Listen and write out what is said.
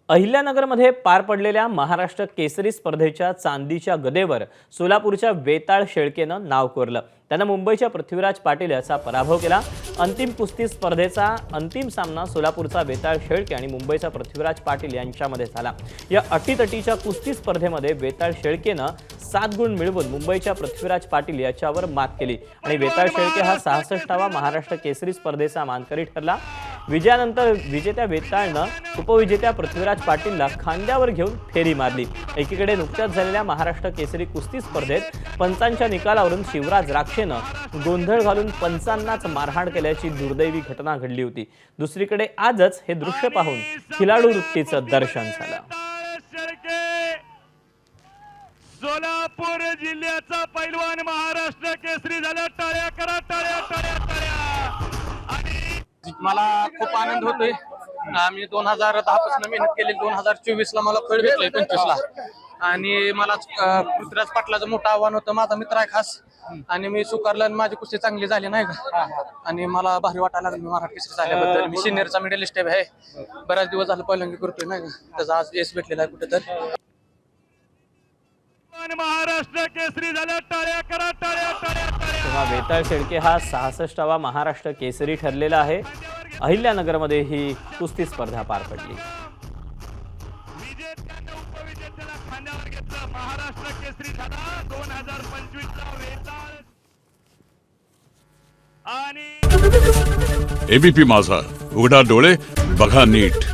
अहिल्यानगरमध्ये पार पडलेल्या महाराष्ट्र केसरी स्पर्धेच्या चांदीच्या गदेवर सोलापूरच्या वेताळ शेळकेनं नाव कोरलं। त्यानं मुंबईच्या पृथ्वीराज पाटील याचा पराभव केला। अंतिम कुस्ती स्पर्धेचा अंतिम सामना सोलापूरचा वेताळ शेळके आणि मुंबईचा पृथ्वीराज पाटील यांच्यामध्ये झाला। या अटीतटीच्या कुस्ती स्पर्धेमध्ये वेताळ शेळकेनं 7 गुण मिळवून मुंबईच्या पृथ्वीराज पाटील याच्यावर मात केली आणि वेताळ शेळके हा 66वा महाराष्ट्र केसरी स्पर्धेचा मानकरी ठरला। विजयानंतर विजेत्या वेताळनं उपविजेत्या पृथ्वीराज पाटीलला खांद्यावर घेऊन फेरी मारली। एकीकडे नुकत्याच झालेल्या महाराष्ट्र केसरी कुस्ती स्पर्धेत पंचांच्या निकालावरून शिवराज राक्षेनं गोंधळ घालून पंचांनाच मारहाण केल्याची दुर्दैवी घटना घडली होती। दुसरीकडे आजच हे दृश्य पाहून खिलाडू वृत्तीचं दर्शन झालं। सोलापूर जिल्ह्याचा पैलवान महाराष्ट्र केसरी झाला। टाळ्या करा, टाळ्या टाळ्या टाळ्या। मला खूप आनंद होतोय। आम्ही 2010 पासून मेहनत केली। 2024 ला मला फळ भेटलंय 25 ला आणि मला पृथ्वीराज पाटलाचं मोठं आव्हान होतं। माझा मित्र आहे खास आणि मी स्वीकारलं आणि माझी कुस्ती चांगली झाली नाही का आणि मला भारी वाटायला लागलं महाराष्ट्र केसरी झाल्याबद्दल। मी सिनियरचा मेडलिस्ट आहे। बराच दिवस झालं पहिल्यांदा करतोय नाही का, त्याचा आज यश भेटलेला आहे कुठेतरी। महाराष्ट्र केसरी झाला। टाळ्या करा, टाळ्या टाळ्या टाळ्या। तेव्हा वेताळ शेळके हा 66वा महाराष्ट्र केसरी ठरलेला आहे। अहिल्यानगरमध्ये ही कुस्ती स्पर्धा पार पडली। विजेत्यानं उपविजेत्याला खांद्यावर घेतलं। महाराष्ट्र केसरी झाला 2025 चा वेताळ आणि एबीपी माझा, उघडा डोळे बघा नीट।